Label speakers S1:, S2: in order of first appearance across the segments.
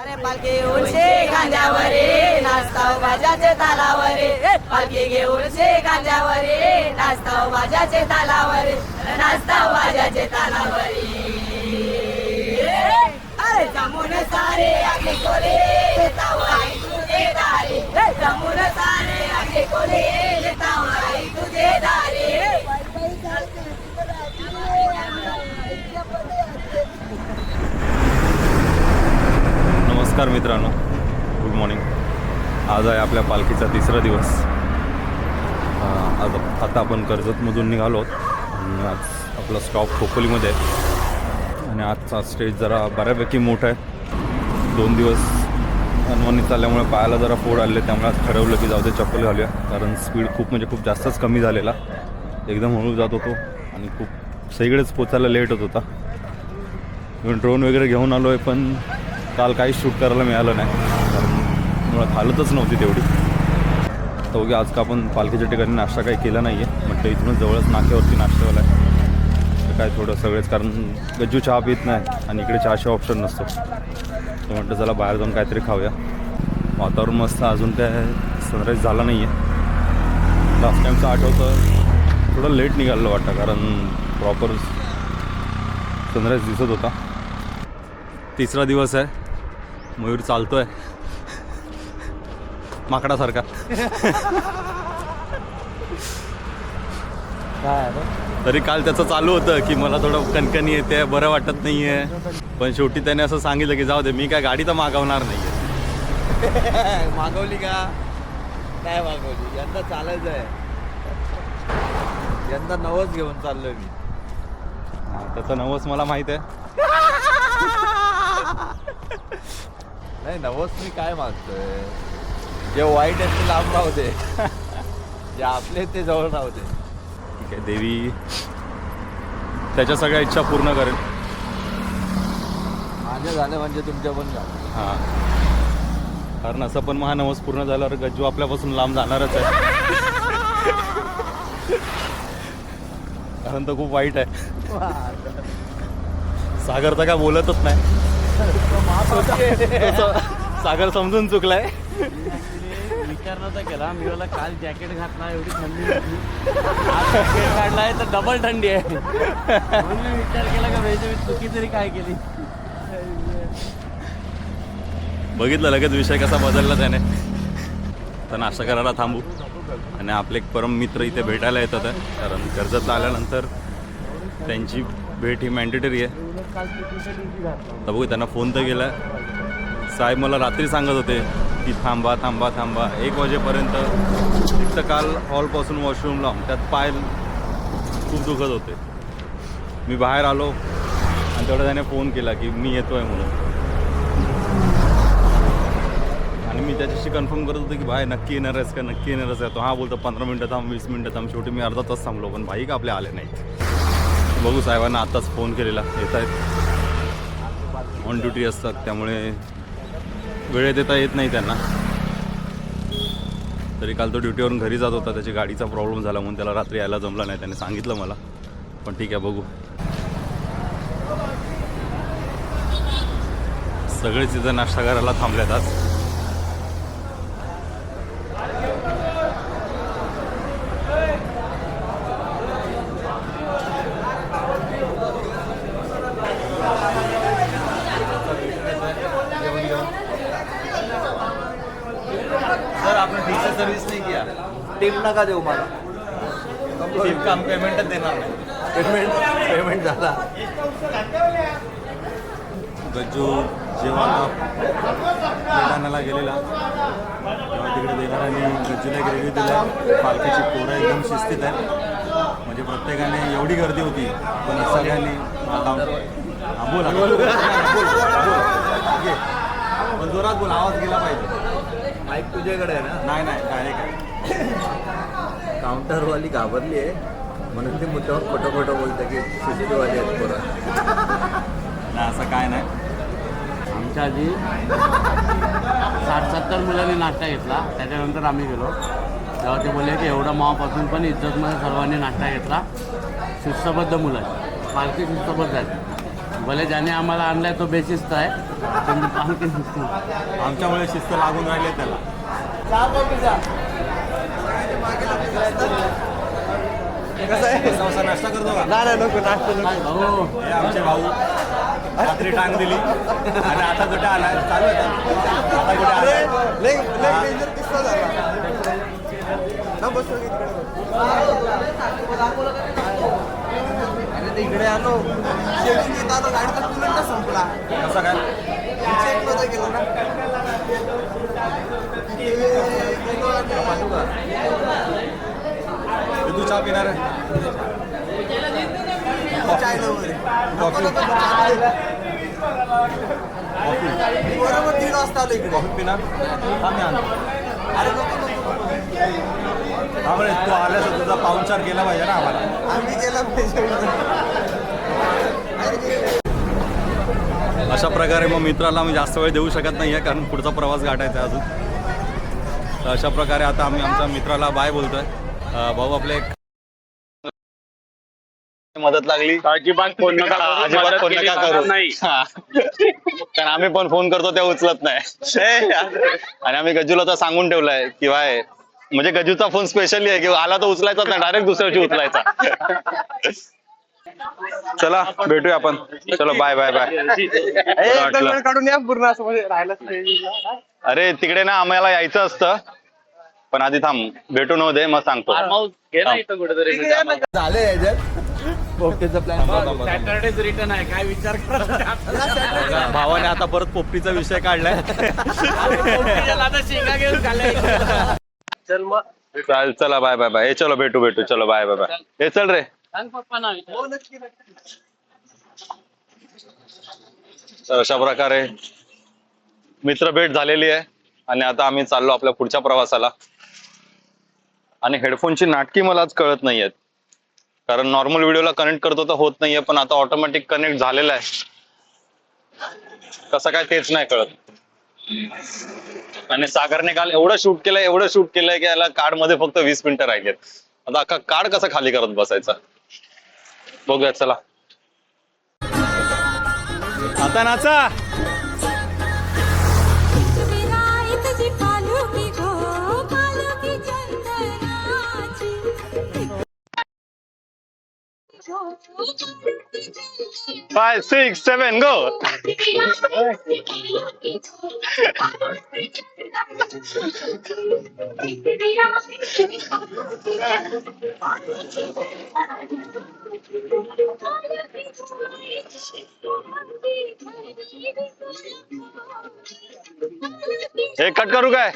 S1: अरे पालखी उलशे खांद्यावर नाचताव बाजाचे तालावर पालखी घेऊन शे खांद्यावर नाचताव बाजाचे तालावर नाचताव बाजाचे तालावर अरे जमुन सारे आगे कोले येताव आई तुझे दारी जमुन सारे आगे कोले येताव आई तुझे दारी.
S2: नमस्कार मित्रांनो, गुड मॉर्निंग. आज आहे आपल्या पालखीचा तिसरा दिवस. आता आपण कर्जतमधून निघालो आहोत आणि आज आपला स्टॉप खोपोलीमध्ये आहे आणि आजचा स्टेज जरा बऱ्यापैकी मोठा आहे. 2 दिवस अनवाणी चालल्यामुळे पायाला जरा फोड आले, त्यामुळे आज ठरवलं की जाऊ दे चप्पल घालूया, कारण स्पीड खूप जास्तच कमी झालेला. एकदम हळू जात होतो आणि खूप सगळीकडेच पोचायला लेट होत होता. ड्रोन वगैरे घेऊन आलो आहे, पण काल काहीच शूट करायला मिळालं नाही, कारण मुळात हालतच नव्हती तेवढी. तर उगी आज का आपण पालखीच्या ठिकाणी नाश्ता काही केला नाही आहे, म्हटलं इथूनच जवळच नाक्यावरती नाश्त्यावाला आहे, तर काय थोडं सगळेच, कारण गज्जू चहा पित नाही आणि इकडे चहाशिवाय ऑप्शन नसतो. तर म्हटलं चला बाहेर जाऊन काहीतरी खाऊया. वातावरण मस्त, अजून काय सनराईज झाला नाही आहे. लास्ट टाईमचं आठवतं थोडं लेट निघालं वाटतं, कारण प्रॉपर सनराईज दिसत होता. तिसरा दिवस आहे, मयूर चालतोय माकडासारखा. तरी काल त्याचं चालू होतं की मला थोडं कणकणी येते, बरं वाटत नाही आहे, पण शेवटी त्याने असं सांगितलं की जाऊ दे, मी काय गाडी तर मागवणार नाही आहे.
S3: मागवली का काय मागवली, यंदा चालायचं आहे, यंदा नवस घेऊन चाललोय मी.
S2: त्याचं नवस मला माहीत आहे.
S3: नाही, नवस मी काय मागतोय, जे वाईट आहे ते लांब राहू दे, जे आपले ते जवळ राहू दे.
S2: ठीक आहे, देवी त्याच्या सगळ्या इच्छा पूर्ण करेल.
S3: माझ्या झालं म्हणजे तुमच्या पण झालं.
S2: हां, कारण असं पण महानवस पूर्ण झाल्यावर गज्जू आपल्यापासून लांब जाणारच आहे, कारण तो खूप वाईट आहे. सागर तर काय बोलतच नाही. सागर समजून चुकलाय.
S4: विचार नव्हता केला मी, मला काल जॅकेट घातला, एवढी थंडी होती, आज जॅकेट काढलाय तर डबल थंडी आहे, म्हणून मी विचार केला का मी चुकी तरी काय केली.
S2: बघितलं लगेच विषय कसा बदलला त्याने. तर नाश्ता करायला थांबू आणि आपले एक परम मित्र इथे भेटायला येतात आहे, कारण कर्जतला आल्यानंतर त्यांची भेट ही मॅन्डेटरी आहे. तर बघू, त्यांना फोन तर केला. साहेब मला रात्री सांगत होते की थांबा 1 वाजेपर्यंत. एक तर काल हॉलपासून वॉशरूम लावून त्यात पाय खूप दुखत होते. मी बाहेर आलो आणि तेवढं त्याने फोन केला की मी येतो आहे म्हणून, आणि मी त्याच्याशी कन्फर्म करत होतो की भाई नक्की येणार आहेस का, नक्की येणार आहेस का. तो हां बोलतो 15 मिनटं थांब, 20 मिनटं थांब. शेवटी मी अर्धा तास थांबलो, पण भाई का आपले आले नाहीत. बघू, साहेबांना आत्ताच फोन केलेला, येत आहेत, ऑन ड्युटी असतात, त्यामुळे वेळेत येता येत नाही त्यांना. तरी काल तो ड्युटीवरून घरी जात होता, त्याची गाडीचा प्रॉब्लेम झाला म्हणून त्याला रात्री यायला जमला नाही, त्याने सांगितलं मला. पण ठीक आहे, बघू. सगळेच इथं नाश्ता करायला थांबल्यात आज.
S3: सर आपने ठीक से सर्विस नहीं किया, टिप नका देऊ मला.
S2: टिप का पेमेंटच देणार नाही.
S3: पेमेंट झाला.
S2: गज्जू जेव्हा बुलढाण्याला गेलेला तेव्हा तिकडे देणाऱ्यांनी गज्जूला एक रिव्ह्यू दिला, पालखीची पोरं एकदम शिस्तीत आहे, म्हणजे प्रत्येकाने एवढी गर्दी होती पण सगळ्यांनी पण जोरात बोल, आवाज गेला पाहिजे.
S3: माईक तुझ्याकडे आहे ना?
S2: नाही डायरेक्ट आहे.
S3: काउंटरवाली घाबरली आहे म्हणून ते मुद्दावर खोटं बोलतं की सीसीटीव्हीवाली आहेत पोरं.
S2: नाही, असं काय नाही.
S4: आमच्या आधी 60-70 मुलांनी नाश्ता घेतला, त्याच्यानंतर आम्ही गेलो. तेव्हा ते बोलले की एवढं मावापासून पण इज्जतमध्ये सर्वांनी नाश्ता घेतला. शिस्तबद्ध मुलं आहेत, पालखी शिस्तबद्ध आहेत. भले ज्याने आम्हाला आणलाय तो बेशिस्त आहे पण पालखी नसतो.
S2: आमच्यामुळे शिस्त लागून राहिली त्याला. कसं आहे नाश्ता करतो का?
S3: नाही नको नाश्ता
S4: काय भाऊ
S2: हे आमचे भाऊ रात्री टांग दिली आणि आता कुठे आलाय? चालू आहे आता कुठे आलाय?
S3: किस्सा झाला ना बस इकडे आलो शेवटी येत आलो गाडीचा कुलंट संपला.
S2: कसं काय?
S3: चेक नव्हतं केलं ना
S2: तू चहा पिणार आहे?
S3: चाय वगैरे
S2: कॉफी
S3: बरोबर 1:30 वाजता आलो इकडे.
S2: कॉफी पिणार? हा मी आणतो.
S3: अरे नको
S2: हा बरे तू आल्यास तुझा पाहुणचार केला पाहिजे ना आम्हाला.
S3: आम्ही गेला पाहिजे.
S2: अशा प्रकारे मग मित्राला आम्ही जास्त वेळ देऊ शकत नाही आहे कारण पुढचा प्रवास गाठायचा आहे अजून. तर अशा प्रकारे आता आम्ही आमच्या मित्राला बाय बोलतोय. भाऊ आपले मदत लागली
S5: अजिबात फोन नका करू.
S2: अजिबात
S5: मदत
S2: फोन
S5: केली
S2: नका
S5: जाणार
S2: करू.
S5: नाही.
S2: हा. कारण आम्ही पण फोन करतो ते उचलत नाही आणि आम्ही गजूला तर सांगून ठेवलंय की बाय म्हणजे गजूचा फोन स्पेशली आहे की आला तर उचलायचाच नाही डायरेक्ट दुसऱ्या दिवशी उचलायचा. चला भेटूया आपण. चलो बाय बाय बाय. वाटलं.
S3: काढून या पूर्ण असं म्हणजे राहिलं.
S2: अरे तिकडे ना आम्हाला यायचं असतं पण आधी थांब भेटू न दे मग सांगतो.
S5: फार्म हाऊस घे ना इथं कुठेतरी.
S3: झाले याच्यात पोपटीचा प्लॅन.
S4: सॅटर्डेच रिटर्न आहे काय विचार करत
S2: भावाने आता परत पोपटीचा विषय काढलाय.
S4: आता शेंगा घेऊन खाल्ले.
S5: चल मग
S2: चाल चला बाय बाय बाय. हे चलो भेटू चलो बाय बाय बाय. हे चल रे.
S4: सांग पप्पा नाव इथं.
S2: तर अशा प्रकारे मित्र भेट झालेली आहे आणि आता आम्ही चाललो आपल्या पुढच्या प्रवासाला. आणि हेडफोनची नाटकी मला आज कळत नाहीयेत कारण नॉर्मल व्हिडिओला कनेक्ट करतो तर होत नाहीये पण आता ऑटोमॅटिक कनेक्ट झालेला आहे. कसं काय तेच नाही कळत. आणि सागरने काल एवढं शूट केलंय की याला कार्ड मध्ये फक्त 20 मिनिटं राहिलेत. आता अख्खा कार्ड कसं खाली करत बसायचा बघूया. चला आता नाचा. Five, 6, 7, go. हे कट करू काय?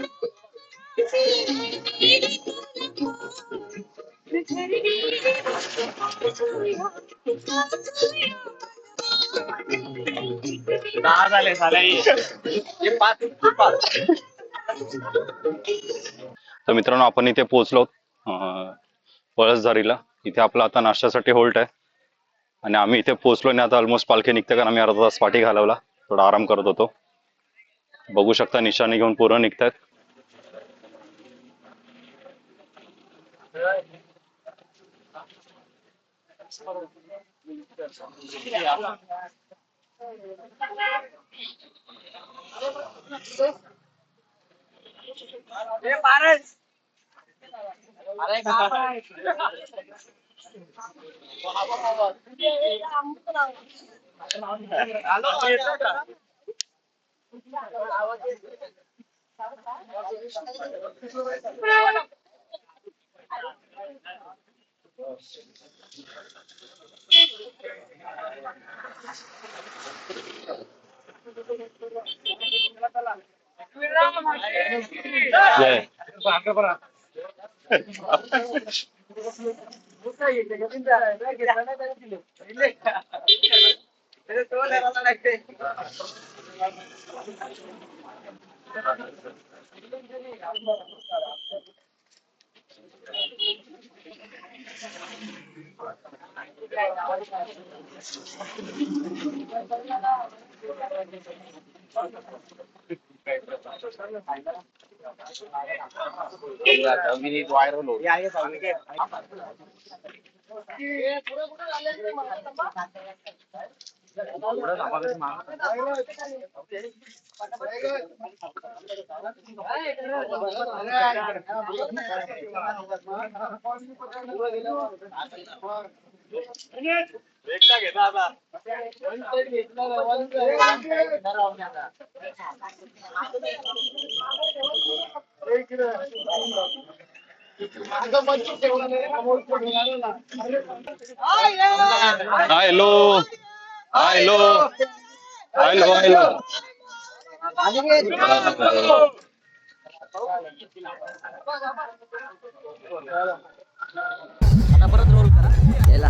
S2: तर मित्रांनो आपण इथे पोहोचलो पळसझारीला. इथे आपला आता नाश्त्यासाठी होल्ट आहे आणि आम्ही इथे पोहोचलो आणि आता ऑलमोस्ट पालखी निघते कारण आम्ही अर्धा तास पाठी घालवला. थोडा आराम करत होतो. बघू शकता निशाणी घेऊन पूर्ण निघतायत.
S5: हॅलो हॅलो हॅलो हॅलो
S1: याला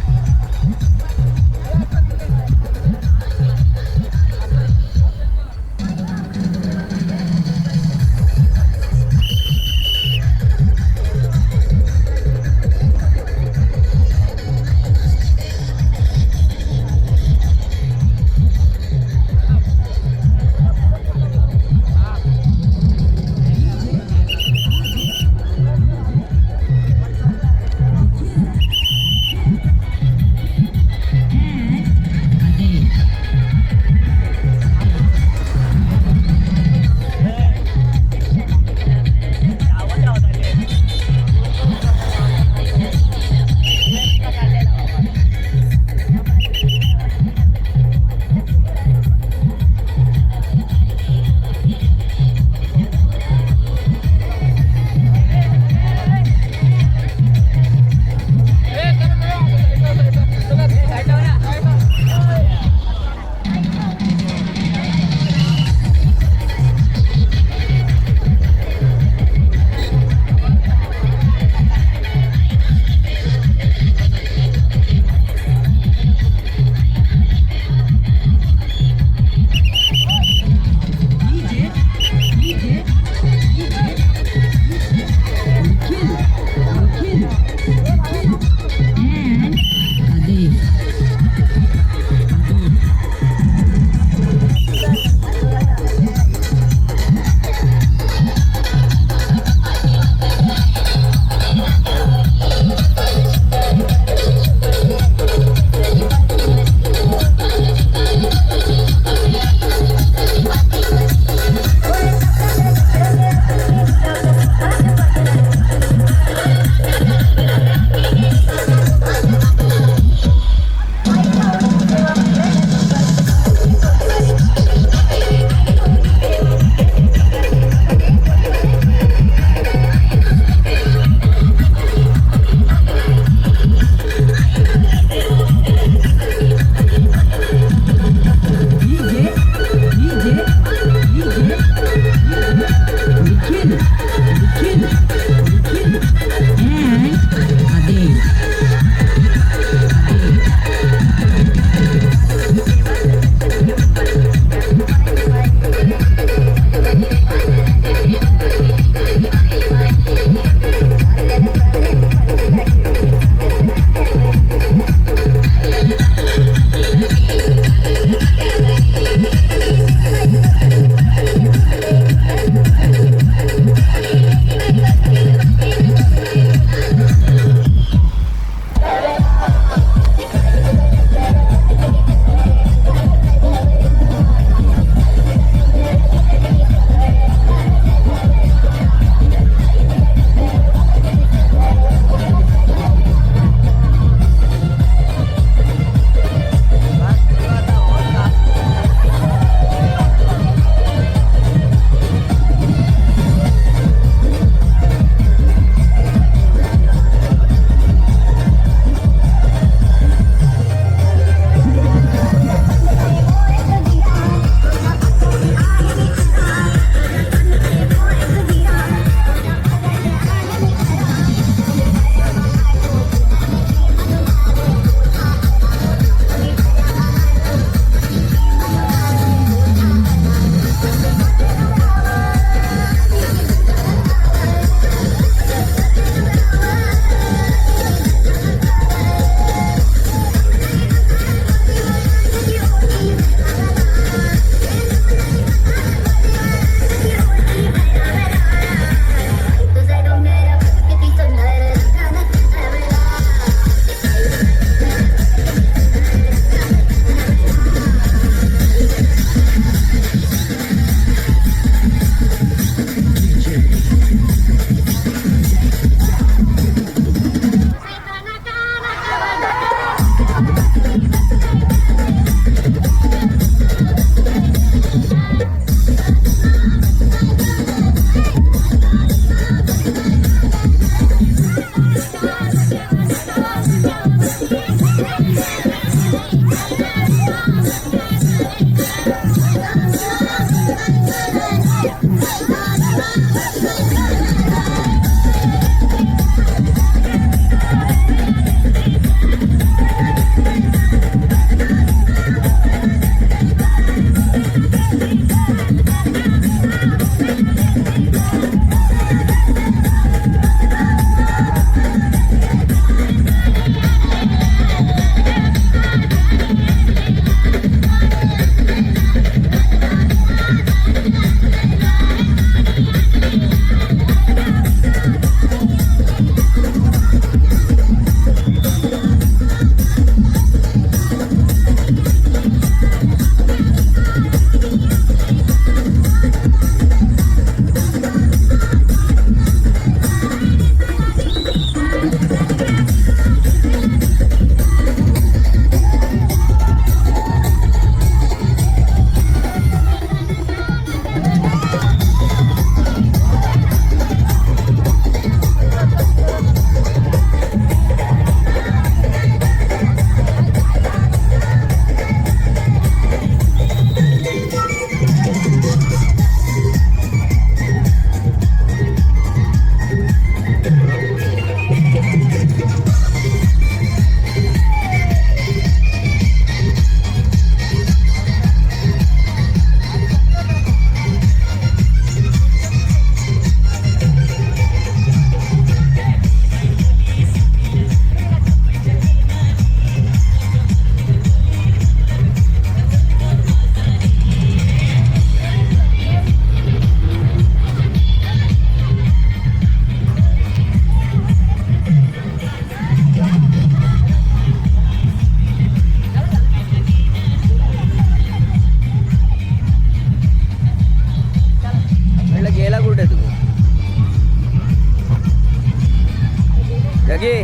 S1: घे.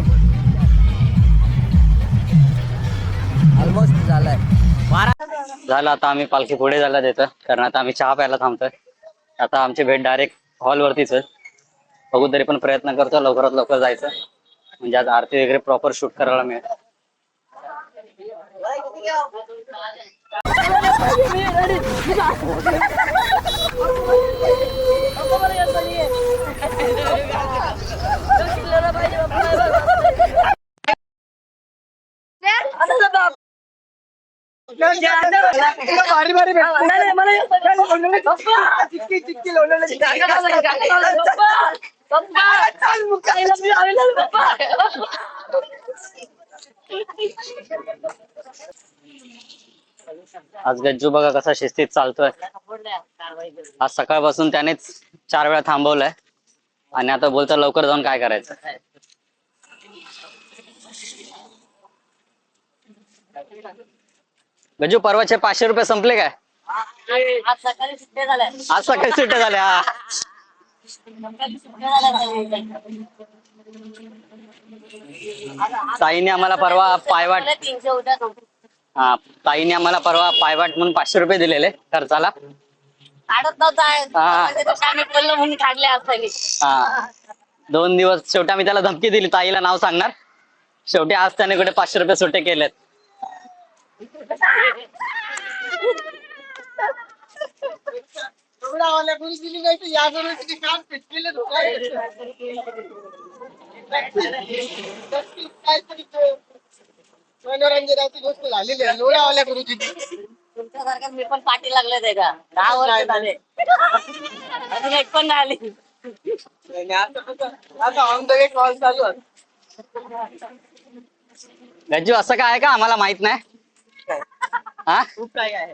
S1: ऑलमोस्ट झालाय.
S6: झालं आता आम्ही पालखी पुढे झाला देतो कारण आता आम्ही चहा प्यायला थांबतोय. आता आमची भेट डायरेक्ट हॉलवरतीच आहे. बघू तरी पण प्रयत्न करतो लवकरात लवकर जायचं म्हणजे आज आरती वगैरे प्रॉपर शूट करायला मिळेल.
S1: भारी भारी
S6: आज गज्जू बघा कसा शिस्तीत चालतोय. आज सकाळपासून त्यानेच 4 वेळा थांबवलंय आणि आता बोलतो लवकर जाऊन काय करायचं. गज्जू परवाचे 500 रुपये संपले काय?
S1: आज सकाळी सुट्ट्या झाल्या.
S6: आज सकाळी सुट्ट्या झाल्या. ताईने आम्हाला परवा पायवाट हा ताईने आम्हाला परवा पायवाट म्हणून 500 रुपये दिलेले खर्चाला. हा 2 दिवस शेवटी आम्ही त्याला धमकी दिली ताईला नाव सांगणार. शेवटी आज त्याने कुठे 500 रुपये सुट्टे केलेत.
S1: मनोरंजनाची गोष्ट झालेली आहे. लोणावाल्या गुरुजी तुमच्यासारख्या मी पण पाठी लागले ते का 10 वर्ष झाले अजून एक पण नाही आली. आता ऑन द वे कॉल चालू आहे.
S6: गज्जू असं काय आहे का आम्हाला माहित नाही. हा
S1: खूप काय आहे.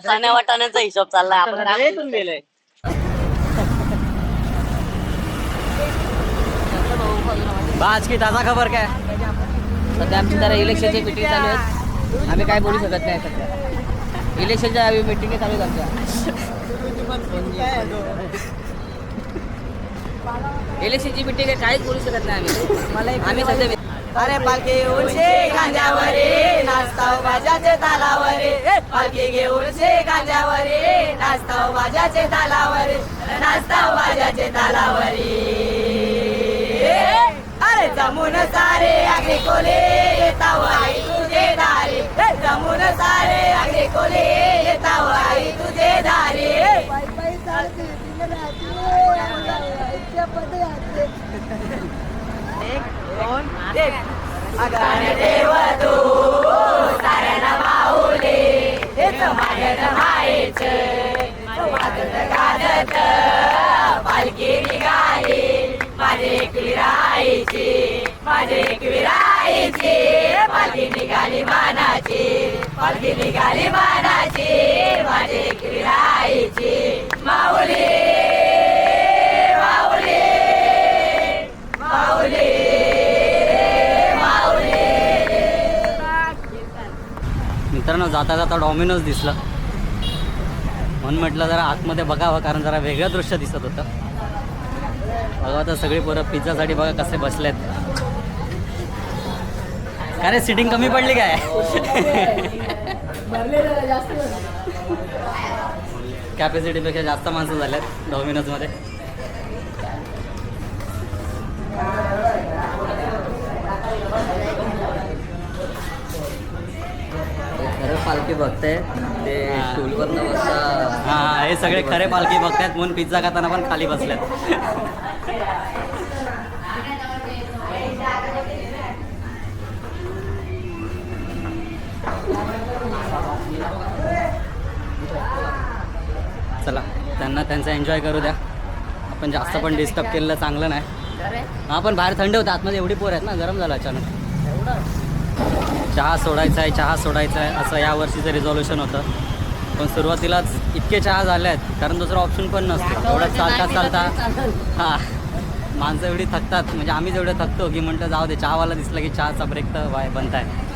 S1: सान्या वाटाण्याचा हिशोब चाललाय आपण गेलोय.
S6: आज की ताजा खबर काय?
S1: सध्या आमची जरा इलेक्शनची मीटिंग चालू आहे. आम्ही काय बोलू शकत नाही सध्या. इलेक्शनच्या मीटिंग चालू आहेत आमच्या. इलेक्शनची मीटिंग आहे काहीच बोलू शकत नाही आम्ही सध्या. अरे पालखी उडशे खांद्यावरे नाचताव बाजाचे तालावरे. पालखी घेऊन शे खांद्यावरे नाचताव बाजाचे तालावरे. नाचताव बाजाचे तालावरे. अरे जमून सारे आगरी कोले येताव आई तुझे दारी. जमून सारे आगरी कोले येताव आई तुझे दारी. अगण देव तू साऱ्यांना माऊले हेच माझ्यानं व्हायचं. वाजत गाजत पालखी निघाली माझे एकविरायची. माझे एकविरायची पालखी निघाली मानाची. पालखी निघाली मानाची माझे एकविरायची. माऊली माऊली माऊली
S6: मित्रांनो जाता जाता डॉमिनोज दिसलं म्हणून म्हटलं जरा आतमध्ये बघावं कारण जरा वेगळं दृश्य दिसत होतं. बघा आता सगळी पोरं पिझ्झासाठी बघा कसे बसलेत. काय रे सिटिंग कमी पडली काय? कॅपॅसिटीपेक्षा जास्त माणसं झाल्यात डॉमिनोजमध्ये.
S1: खरं पालखी बघताय ते स्टूलवर बसता.
S6: हा हे सगळे खरे पालखी बघतायत म्हणून पिझ्झा खाताना पण खाली बसल्यात. चला त्यांना त्यांचा एन्जॉय करू द्या. आपण जास्त पण डिस्टर्ब केलेलं चांगलं नाही. हा पण बाहेर थंड होतं आतमध्ये एवढी पोर आहेत ना गरम झालं अचानक. चहा सोडायचा आहे चहा सोडायचा आहे असं यावर्षीचं रिझॉल्युशन होतं. पण सुरुवातीलाच इतके चहा झाले आहेत कारण दुसरा ऑप्शन पण नसतो. एवढं चालता हां माणसं एवढी थकतात म्हणजे आम्हीच एवढं थकतो की म्हटलं जाऊ दे चहावाला दिसलं की चहाचा ब्रेक तर बनत आहे.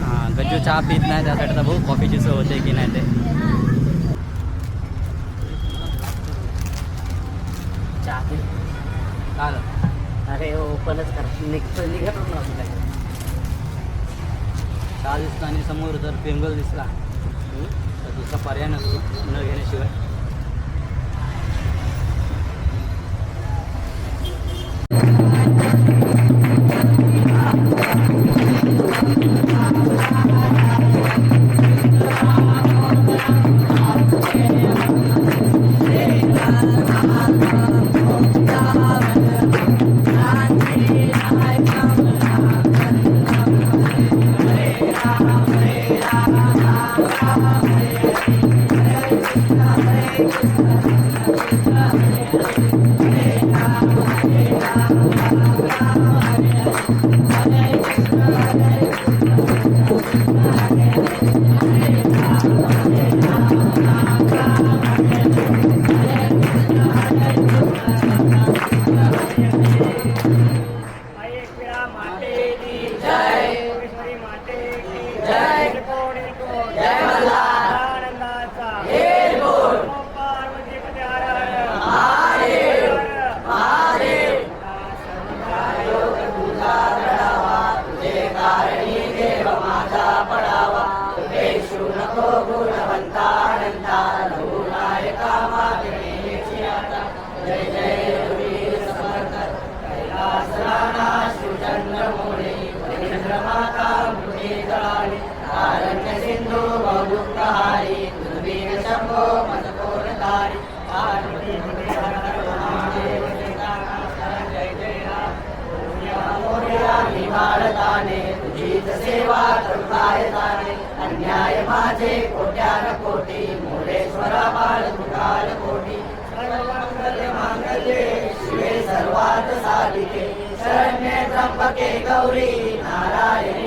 S6: हां गज्जू चहा पीत नाही त्यासाठी तर भाऊ कॉफीची सोय होते की नाही ते. चालेल. अरे ओपनच कर निघत नव्हतं काय. चहा दिसतो आणि समोर जर बेंगल दिसला तर दुसरा पर्याय नसतो न घेण्याशिवाय.
S1: अन्याय माझे कोट्यान कोटी मुरेश्वरा बाळ तुकाल कोटी सर्वमंगल मांगल्ये शिवे सर्वार्थ साधिके शरण्ये त्र्यंबके गौरी नारायणे